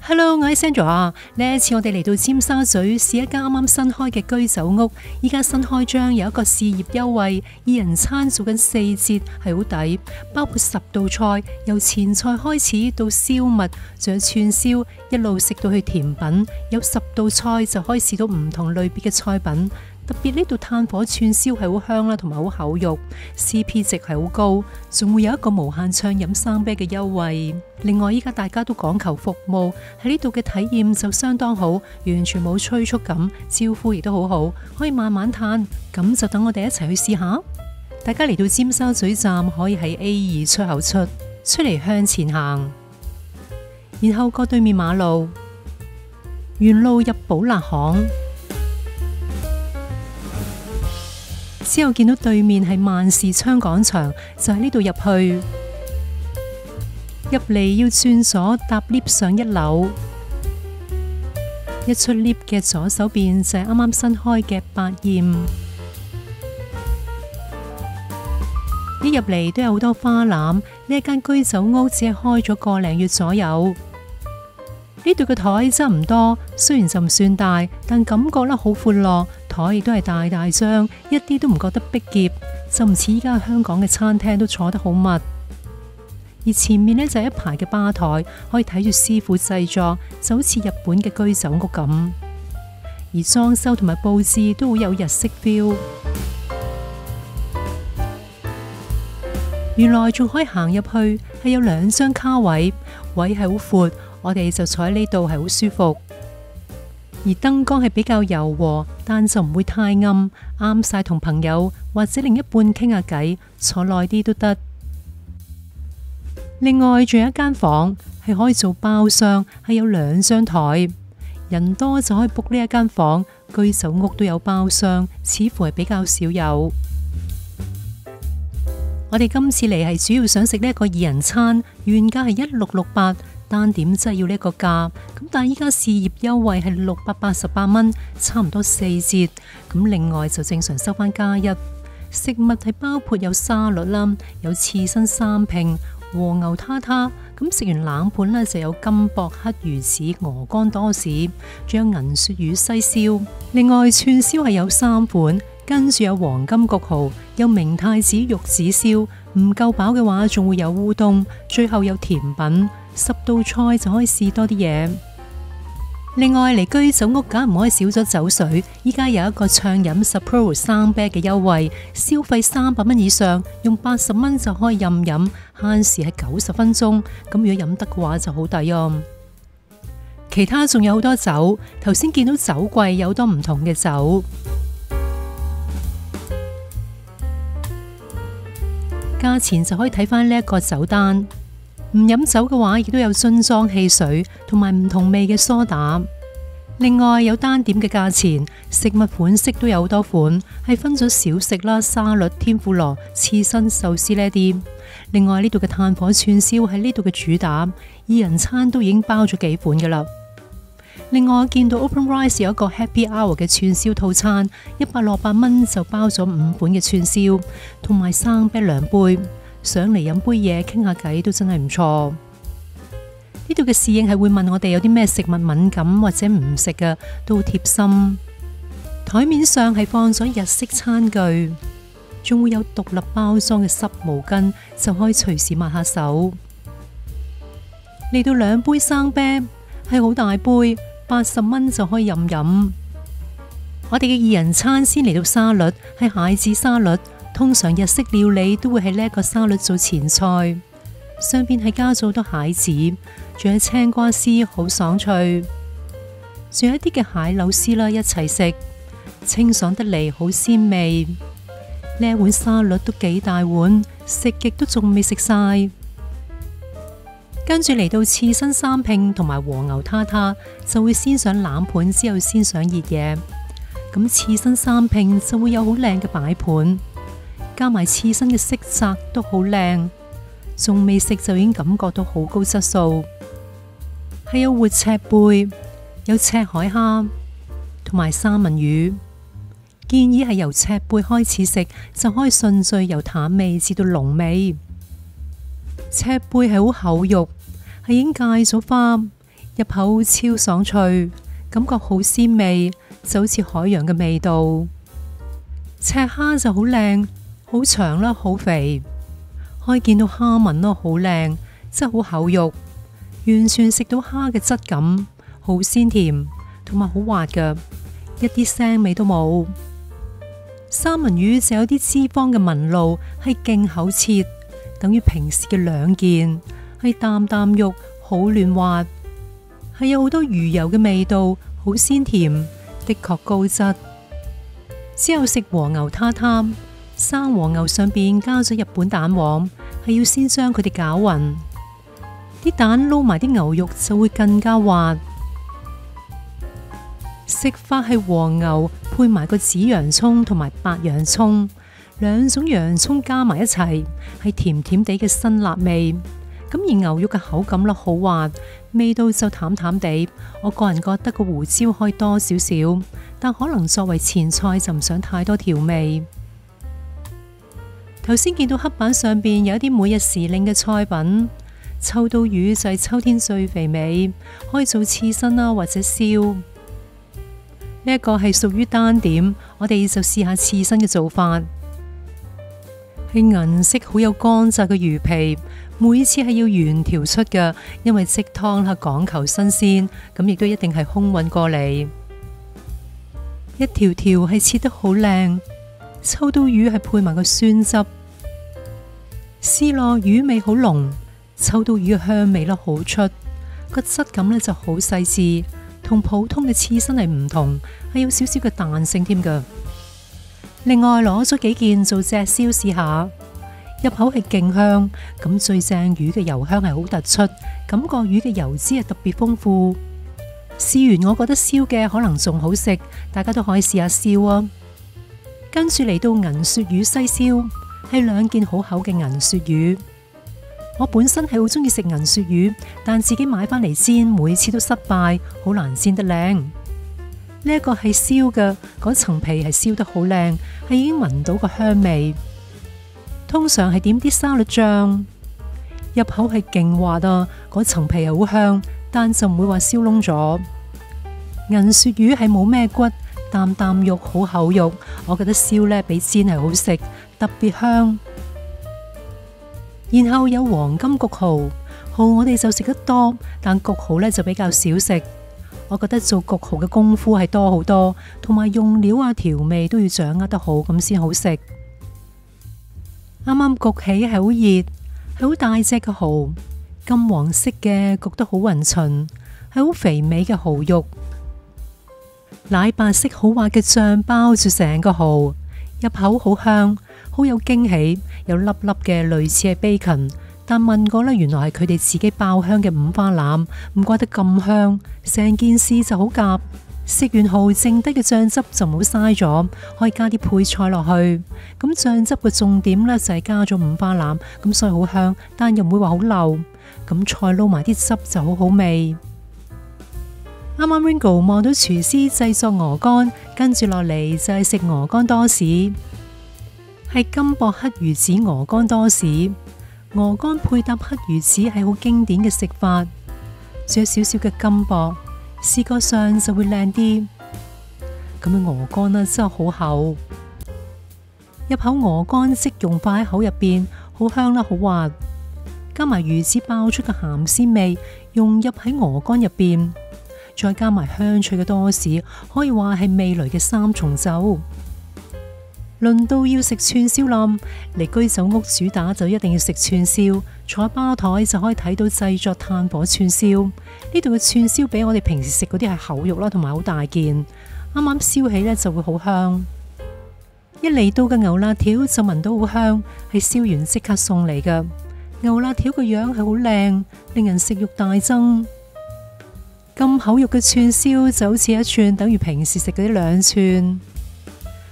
Hello， 我係 Sandra 啊！呢一次我哋嚟到尖沙咀試一間啱啱新開嘅居酒屋，依家新開張有一個試業優惠，2人餐做緊4折，係好抵，包括10道菜，由前菜開始到燒麥，仲有串燒，一路食到去甜品，有10道菜就可以試到唔同類別嘅菜品。特別呢度炭火串燒係好香啦，同埋好厚肉 ，CP 值係好高，仲會有一個無限暢飲生啤嘅優惠。另外，依家大家都講求服務，喺呢度嘅體驗就相當好，完全冇催促感，招呼亦都好好，可以慢慢嘆。咁就等我哋一齊去試下。大家嚟到尖沙咀站可以喺 A2 出口出嚟向前行，然後過對面馬路，沿路入寶勒巷。之後見到對面係萬事昌廣場，就喺呢度入去。入嚟要轉左搭 lift 上1樓，一出 lift 嘅左手邊就係啱啱新開嘅百艷。一入嚟都有好多花籃，呢一間居酒屋只係開咗個零月左右。呢度嘅台真唔多，雖然就唔算大，但感覺咧好闊落，台亦都係大大張，一啲都唔覺得逼仄，就唔似依家香港嘅餐廳都坐得好密。而前面呢，就係一排嘅吧台，可以睇住師傅製作，就好似日本嘅居酒屋咁。而裝修同埋佈置都會有日式 feel。原來仲可以行入去，係有2張卡位，位係好闊。我哋就坐喺呢度係好舒服，而燈光係比較柔和，但就唔會太暗，啱晒同朋友或者另一半傾下偈，坐耐啲都得。另外仲有一間房係可以做包廂，係有2張台，人多就可以 book 呢一間房。居酒屋都有包廂，似乎係比較少有。我哋今次嚟係主要想食呢一個2人餐，原價係1668。單點真係要呢一個價，咁但係依家試業優惠係688蚊，差唔多4折。咁另外就正常收返+1。食物係包括有沙律啦，有刺身3拼、和牛他他。咁食完冷盤呢，就有金箔黑魚子、鵝肝多士，仲有銀鱈魚西燒。另外串燒係有3款，跟住有黃金焗蠔，有明太子玉子燒。唔夠飽嘅話，仲會有烏冬，最後有甜品。10道菜就可以試多啲嘢。另外嚟居酒屋梗唔可以少咗酒水，依家有一個暢飲 Sapporo 生啤嘅優惠，消費300蚊以上，用80蚊就可以任飲，限時係90分鐘。咁如果飲得嘅話就好抵啊！其他仲有好多酒，頭先見到酒櫃有好多唔同嘅酒，價錢就可以睇返呢一個酒單。唔飲酒嘅話，亦都有樽裝汽水同埋唔同味嘅梳打。另外有單點嘅價錢，食物款式都有好多款，係分咗小食啦、沙律、天婦羅、刺身、壽司呢啲。另外呢度嘅炭火串燒係呢度嘅主打，2人餐都已經包咗幾款噶啦。另外見到 OpenRice 有一個 Happy Hour 嘅串燒套餐，168蚊就包咗5款嘅串燒，同埋生啤2杯。上嚟飲杯嘢傾下偈都真係唔錯。呢度嘅侍應係會問我哋有啲咩食物敏感或者唔食嘅，都好貼心。台面上係放咗日式餐具，仲會有獨立包裝嘅濕毛巾，就可以隨時抹下手。嚟到2杯生啤係好大杯，80蚊就可以任飲。我哋嘅2人餐先嚟到沙律，係蟹子沙律。通常日式料理都會喺呢一個沙律做前菜，上邊係加咗好多蟹子，仲有青瓜絲，好爽脆，仲有一啲嘅蟹柳絲啦，一齊食，清爽得嚟，好鮮味。呢一碗沙律都幾大碗，食極都仲未食晒。跟住嚟到刺身3拼同埋和牛他他，就會先上冷盤，之後先上熱嘢。咁刺身3拼就會有好靚嘅擺盤。加埋刺身嘅色澤都好靚，仲未食就已經感覺到好高質素。係有活赤貝，有赤海蝦同埋三文魚。建議係由赤貝開始食，就可以順序由淡味至到濃味。赤貝係好厚肉，係已經戒咗花，入口超爽脆，感覺好鮮味，就好似海洋嘅味道。赤蝦就好靚，好長啦，好肥，可以見到蝦紋咯，好靚，真係好厚肉，完全食到蝦嘅質感，好鮮甜，同埋好滑㗎，一啲腥味都冇。三文魚就有啲脂肪嘅紋路，係勁厚切，等於平時嘅兩件，係啖啖肉，好嫩滑，係有好多魚油嘅味道，好鮮甜，的確高質。之後食和牛撻撻，生和牛上邊加咗日本蛋黃，係要先將佢哋攪勻，啲蛋撈埋啲牛肉就會更加滑。食法係和牛配埋個紫洋蔥同埋白洋蔥，兩種洋蔥加埋一齊，係甜甜地嘅辛辣味。咁而牛肉嘅口感咧好滑，味道就淡淡地。我個人覺得個胡椒可以多少少，但可能作為前菜就唔想太多調味。頭先見到黑板上邊有一啲每日時令嘅菜品，秋刀魚就係秋天最肥美，可以做刺身啦或者燒。呢一個係屬於單點，我哋就試下刺身嘅做法。係銀色好有乾澤嘅魚皮，每次係要原條出嘅，因為即湯係講求新鮮，咁亦都一定係空運過嚟。一條條係切得好靚，秋刀魚係配埋個酸汁，試落魚味好濃，秋刀魚嘅香味咧好出，個質感咧就好細緻。同普通嘅刺身係唔同，係有少少嘅彈性添㗎。另外攞咗幾件做隻燒試下，入口係勁香，咁最正魚嘅油香係好突出，感覺魚嘅油脂係特別豐富。試完我覺得燒嘅可能仲好食，大家都可以試下燒啊。跟住嚟到銀鱈魚西燒，係兩件好厚嘅銀鱈魚。我本身係好中意食銀鱈魚，但自己買返嚟煎，每次都失敗，好難煎得靚。呢一個係燒嘅，嗰層皮係燒得好靚，係已經聞到個香味。通常係點啲沙律醬，入口係勁滑啊，嗰層皮係好香，但就唔會話燒燶咗。銀鱈魚係冇咩骨，啖啖肉好厚肉，我覺得燒呢比煎係好食，特別香。然後有黃金焗蠔，蠔我哋就食得多，但焗蠔呢就比較少食。我覺得做焗蠔嘅功夫係多好多，同埋用料啊調味都要掌握得好，咁先好食。啱啱焗起係好熱，係好大隻嘅蠔，金黃色嘅焗得好勻勻，係好肥美嘅蠔肉。奶白色好滑嘅醬包住成個蠔，入口好香，好有驚喜，有粒粒嘅類似係 bacon，但問過呢，原來係佢哋自己爆香嘅五花腩，唔怪得咁香，成件事就好夾。食完蠔剩低嘅醬汁就唔好嘥咗，可以加啲配菜落去。咁醬汁嘅重點呢，就係加咗五花腩，咁所以好香，但又唔會話好漏。咁菜撈埋啲汁就好好味。啱啱 Ringo 望到廚師製作鵝肝，跟住落嚟就係食鵝肝多士，係金箔黑魚子鵝肝多士。鵝肝配搭黑魚子係好經典嘅食法，仲有少少嘅金箔，視覺上就會靚啲。咁嘅鵝肝呢真係好厚，入口鵝肝即溶化喺口入邊，好香啦，好滑，加埋魚子爆出嘅鹹鮮味融入喺鵝肝入邊。再加埋香脆嘅多士，可以話係味蕾嘅三重奏。輪到要食串燒啦，嚟居酒屋主打就一定要食串燒，坐喺吧台就可以睇到製作炭火串燒。呢度嘅串燒比我哋平時食嗰啲係厚肉啦，同埋好大件，啱啱燒起呢就會好香。一嚟到嘅牛肋條就聞到好香，係燒完即刻送嚟㗎。牛肋條個樣係好靚，令人食慾大增。咁厚肉嘅串燒就好似一串，等於平時食嗰啲兩串，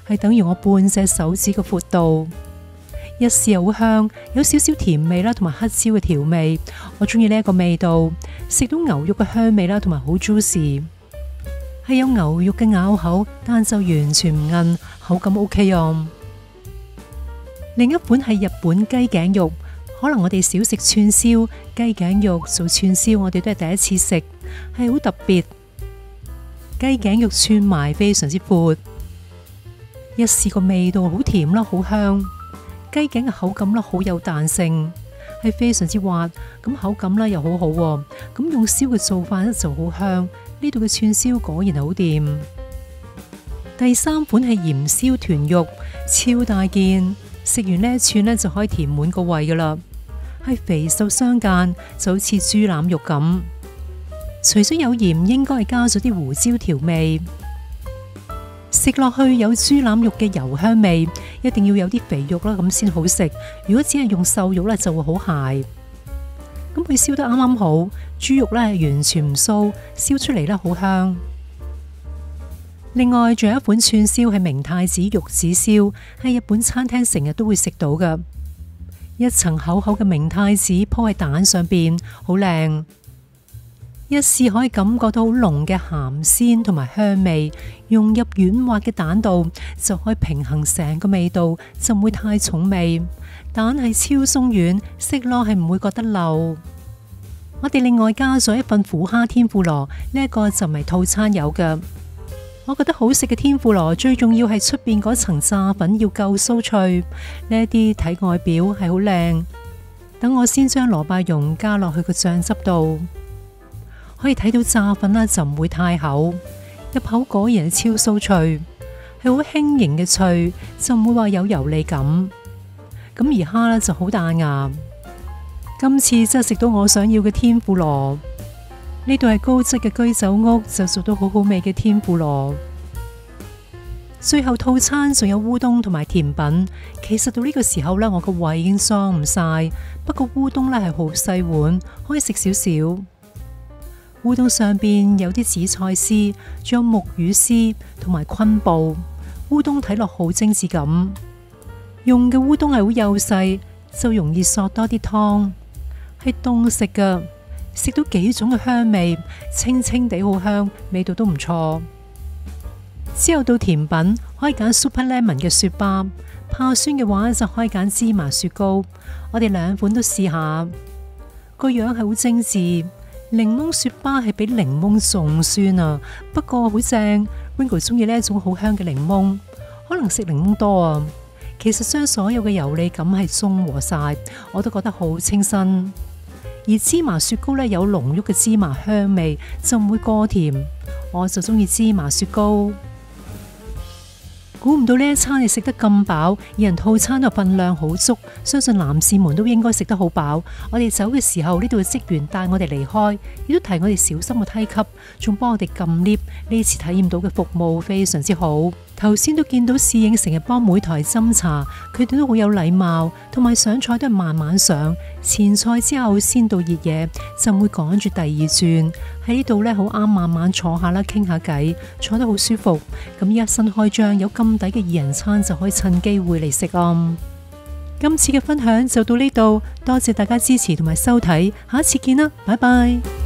係等於我半隻手指嘅闊度。一試好香，有少少甜味啦，同埋黑椒嘅調味，我中意呢一個味道。食到牛肉嘅香味啦，同埋好 juicy， 係有牛肉嘅咬口，但就完全唔韌，口感 OK 啊。另一款係日本雞頸肉，可能我哋少食串燒、雞頸肉做串燒，我哋都係第一次食，係好特別。雞頸肉串埋非常之闊，一試個味道好甜啦，好香。雞頸嘅口感啦，好有彈性，係非常之滑，咁口感啦又好好。咁用燒嘅做法咧就好香。呢度嘅串燒果然係好掂。第三款係鹽燒豚肉，超大件，食完呢一串呢就可以填滿個胃噶啦，係肥瘦相間，就好似豬腩肉咁。除咗有鹽，應該係加咗啲胡椒調味。食落去有豬腩肉嘅油香味，一定要有啲肥肉啦，咁先好食。如果只係用瘦肉咧，就會好柴。咁佢燒得啱啱好，豬肉咧係完全唔酥，燒出嚟咧好香。另外仲有一款串燒係明太子玉子燒，喺日本餐廳成日都會食到㗎。一層厚厚嘅明太子鋪喺蛋上邊，好靚。一試可以感覺到好濃嘅鹹鮮同埋香味，融入軟滑嘅蛋度，就可以平衡成個味道，就唔會太重味。蛋係超鬆軟，食落係唔會覺得漏。我哋另外加咗一份虎蝦天婦羅，呢一個就唔係套餐有嘅。我覺得好食嘅天婦羅最重要係出邊嗰層炸粉要夠酥脆，呢一啲睇外表係好靚。等我先將蘿蔔蓉加落去個醬汁度。可以睇到炸粉啦，就唔會太厚，入口果然係超酥脆，係好輕盈嘅脆，就唔會話有油膩感。咁而蝦呢就好彈牙，今次真係食到我想要嘅天婦羅。呢度係高質嘅居酒屋，就做到好好味嘅天婦羅。最後套餐仲有烏冬同埋甜品，其實到呢個時候呢，我個胃已經裝唔晒，不過烏冬呢係好細碗，可以食少少。烏冬上邊有啲紫菜絲，仲有木魚絲同埋昆布。烏冬睇落好精緻咁，用嘅烏冬係好幼細，就容易嗦多啲湯。係凍食噶，食到幾種嘅香味，清清地好香，味道都唔錯。之後到甜品，可以揀 Super Lemon 嘅雪芭，怕酸嘅話就可以揀芝麻雪糕。我哋兩款都試下，個樣係好精緻。檸檬雪芭係比檸檬仲酸啊，不過好正。Ringo 中意呢一種好香嘅檸檬，可能食檸檬多啊。其實將所有嘅油膩感係中和晒，我都覺得好清新。而芝麻雪糕呢，有濃郁嘅芝麻香味，就唔會過甜，我就中意芝麻雪糕。估唔到呢一餐你食得咁飽，二人套餐嘅份量好足，相信男士們都應該食得好飽。我哋走嘅時候，呢度嘅職員帶我哋離開，亦都提我哋小心個梯級，仲幫我哋撳 lift。呢次體驗到嘅服務非常之好。頭先都見到侍應成日幫每台斟茶，佢哋都好有禮貌，同埋上菜都係慢慢上，前菜之後先到熱嘢，就唔會趕住第二轉。喺呢度呢，好啱慢慢坐下啦，傾下偈，坐得好舒服。咁依家新開張有咁抵嘅二人餐，就可以趁機會嚟食啊！今次嘅分享就到呢度，多謝大家支持同埋收睇，下一次見啦，拜拜。